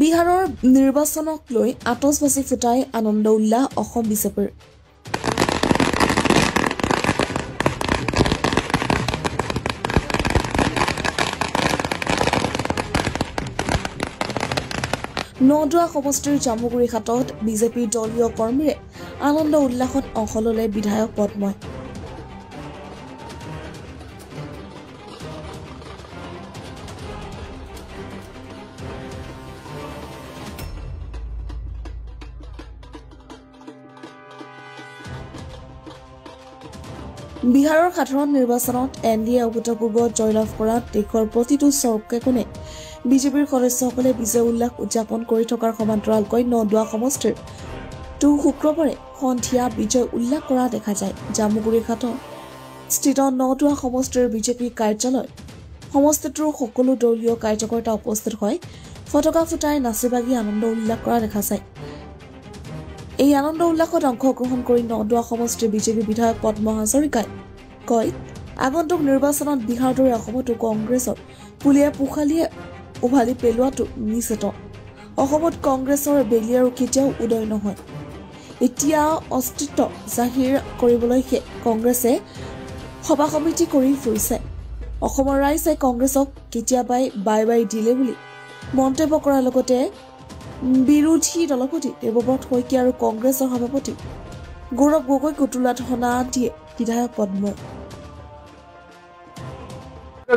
বিহাৰৰ নিৰ্বাচনক লৈ আতচবাজি ফুটাই আনন্দ উল্লাহ অসম বিজেপিৰ নদুৱা সমষ্টিৰ জামুগুৰি ঘাটত বিজেপিৰ দলীয় কৰ্মীৰে আনন্দ উল্লাসত অংশ ললে বিধায়ক পদ্মই বিহাৰৰ সাধাৰণ নিৰ্বাচনত এনডিএ অভূতপূৰ্ব জয়লাভ কৰাত দেশৰ প্ৰতিটো চৰকে কোণে বিজেপিৰ সদস্যসকলে বিজয় উল্লাস উদযাপন কৰি থকাৰ সমান্তৰালকৈ নদুৱা সমষ্টিৰ শুক্ৰবাৰে সন্ধিয়া বিজয় উল্লাস কৰা দেখা যায় জামুগুৰি ঘাটত স্থিত নদুৱা সমষ্টিৰ বিজেপি কাৰ্যালয় সমষ্টিটোৰ সকলো দলীয় কাৰ্যকৰ্তা উপস্থিত হয় ফটকা ফুটাই নাচি বাগি আনন্দ উল্লাস কৰা দেখা যায় এই আনন্দ উল্লাসত অংশগ্ৰহণ কৰি নদুৱা সমষ্টিৰ বিজেপি বিধায়ক পদ্ম হাজৰিকাই কয় আগন্তুক নিৰ্বাচনত বিহাৰৰ দৰে অসমতো কংগ্ৰেছৰ পুলিয়ে পোখালিয়ে উভালি পেলোৱাটো নিশ্চিত অসমত কংগ্ৰেছৰ বেলি আৰু কেতিয়াও উদয় নহয় এতিয়া অস্তিত্ব জাহিৰ কৰিবলৈ কংগ্ৰেছে সভা সমিতি কৰি ফুৰিছে অসমৰ ৰাইজে কংগ্ৰেছক কেতিয়াবাই বাই বাই দিলে বুলি মন্তব্য কৰাৰ লগতে বিৰোধী দলপতি দেৱব্ৰত শইকীয়া আৰু কংগ্ৰেছৰ সভাপতি গৌৰৱ গগৈ কুতুলাত হনা দিয়ে বিধায়ক পদ্মই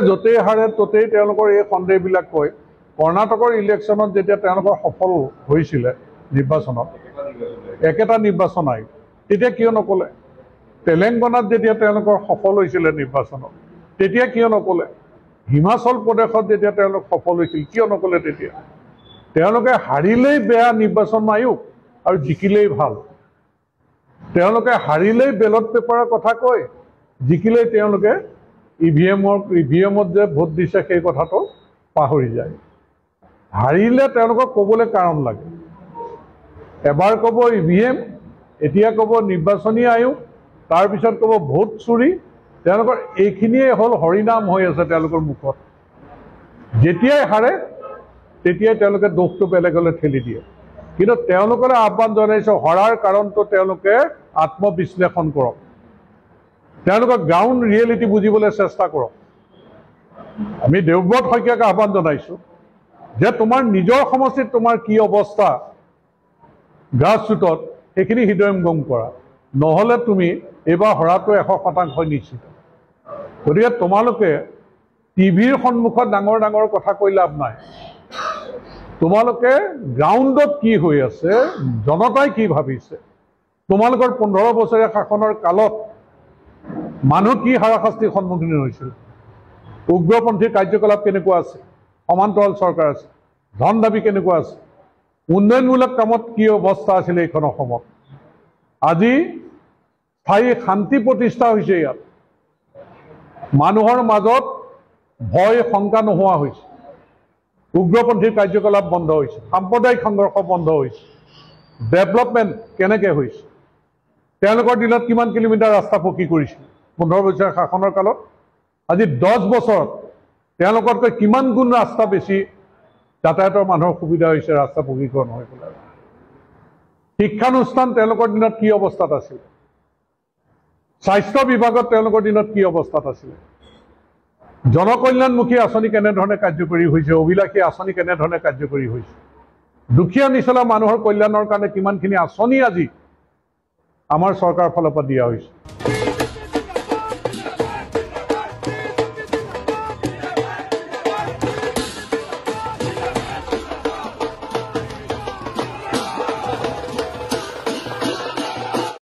যতেই হাৰে ততেই তেওঁলোকৰ এই সন্দেহবিলাক কয় কৰ্ণাটকৰ ইলেকশ্যনত যেতিয়া তেওঁলোকৰ সফল হৈছিলে নিৰ্বাচনত একেটা নিৰ্বাচন আয়োগ তেতিয়া কিয় নকলে তেলেংগানাত যেতিয়া তেওঁলোকৰ সফল হৈছিলে নিৰ্বাচনত তেতিয়া কিয় নকলে হিমাচল প্ৰদেশত যেতিয়া তেওঁলোক সফল হৈছিল কিয় নকলে তেতিয়া তেওঁলোকে হাৰিলেই বেয়া নিৰ্বাচন আয়োগ আৰু জিকিলেই ভাল তেওঁলোকে হাৰিলেই বেলট পেপাৰৰ কথা কয় জিকিলেই তেওঁলোকে ইভিএমত যে ভোট দিছে সেই কথাটো পাহৰি যায় হাৰিলে তেওঁলোকক ক'বলৈ কাৰণ লাগে এবাৰ ক'ব ইভিএম এতিয়া ক'ব নিৰ্বাচনী আয়োগ তাৰপিছত ক'ব ভোট চুৰি তেওঁলোকৰ এইখিনিয়ে হ'ল হৰিনাম হৈ আছে তেওঁলোকৰ মুখত যেতিয়াই হাৰে তেতিয়াই তেওঁলোকে দোষটো বেলেগলৈ ঠেলি দিয়ে কিন্তু তেওঁলোকলৈ আহ্বান জনাইছে হৰাৰ কাৰণটো তেওঁলোকে আত্মবিশ্লেষণ কৰক তেওঁলোকৰ গ্ৰাউণ্ড ৰিয়েলিটি বুজিবলৈ চেষ্টা কৰক আমি দেৱব্ৰত শইকীয়াক আহ্বান জনাইছোঁ যে তোমাৰ নিজৰ সমষ্টিত তোমাৰ কি অৱস্থা গ্ৰাছৰুটত সেইখিনি হৃদয়ংগম কৰা নহ'লে তুমি এইবাৰ হৰাটো 100% নিশ্চিত গতিকে তোমালোকে টিভিৰ সন্মুখত ডাঙৰ ডাঙৰ কথা কৈ লাভ নাই তোমালোকে গ্ৰাউণ্ডত কি হৈ আছে জনতাই কি ভাবিছে তোমালোকৰ 15 বছৰীয়া শাসনৰ কালত মানুহ কি হাৰাশাস্তিৰ সন্মুখীন হৈছিল উগ্ৰপন্থী কাৰ্যকলাপ কেনেকুৱা আছে সমান্তৰাল চৰকাৰ আছে ধন দাবী কেনেকুৱা আছে উন্নয়নমূলক কামত কি অৱস্থা আছিল এইখন অসমত আজি স্থায়ী শান্তি প্ৰতিষ্ঠা হৈছে ইয়াত মানুহৰ মাজত ভয় শংকা নোহোৱা হৈছে উগ্ৰপন্থীৰ কাৰ্যকলাপ বন্ধ হৈছে সাম্প্ৰদায়িক সংঘৰ্ষ বন্ধ হৈছে ডেভেলপমেণ্ট কেনেকৈ হৈছে তেওঁলোকৰ দিনত কিমান কিলোমিটাৰ ৰাস্তা পকী কৰিছিল 15 বছৰীয়া শাসনৰ কালত আজি 10 বছৰত তেওঁলোকতকৈ কিমান গুণ ৰাস্তা বেছি যাতায়াতৰ মানুহৰ সুবিধা হৈছে ৰাস্তা পকীকৰণ হৈ পেলাই শিক্ষানুষ্ঠান তেওঁলোকৰ দিনত কি অৱস্থাত আছিল স্বাস্থ্য বিভাগত তেওঁলোকৰ দিনত কি অৱস্থাত আছিল জনকল্যাণমুখী আঁচনি কেনেধৰণে কাৰ্যকৰী হৈছে অভিলাষী আঁচনি কেনেধৰণে কাৰ্যকৰী হৈছে দুখীয়া নিচলা মানুহৰ কল্যাণৰ কাৰণে কিমানখিনি আঁচনি আজি আমাৰ চৰকাৰৰ ফালৰ পৰা দিয়া হৈছে